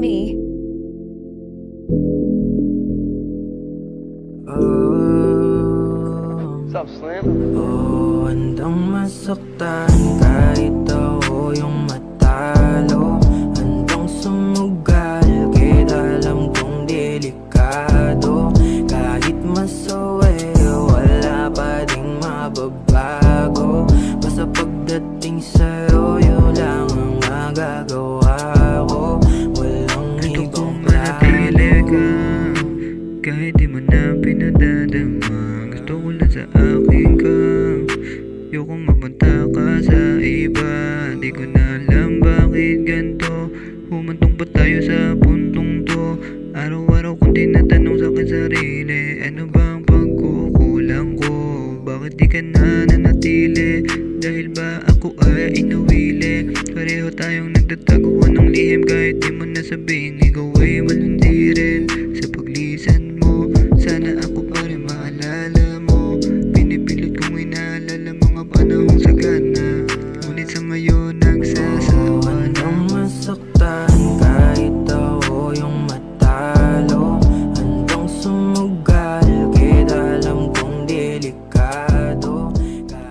me. What's up, Slim? Handang masaktan kahit ako yung matalo. Handang sumugal kahit alam kong delikado. Kahit masawi, wala pa ding mababago. Basta pagdating sa'yo, yun lang ang magagawa ko. Walang Gusto ibang kong manatili ka plano. kahit di mo na pinadadama. Gusto ko lang sa akin ka. Ayokong mapunta ka sa iba. Di ko na alam bakit ganito. Humantong pa tayo sa puntong to. Araw-araw kong tinatanong sa akin sarili, ano ba ang pagkukulang ko? Bakit di ka na nanatili? Dahil ba ako ay inuwili? Pareho tayong nagtataguan ng lihim. Kahit di mo nasabihin, ikaw ay malindi rin. Sa paglisan mo, sana ako pa rin maalala mo. Pinipilit kong inaalala mga panahong sagana. Ngunit sa ngayon nagsasama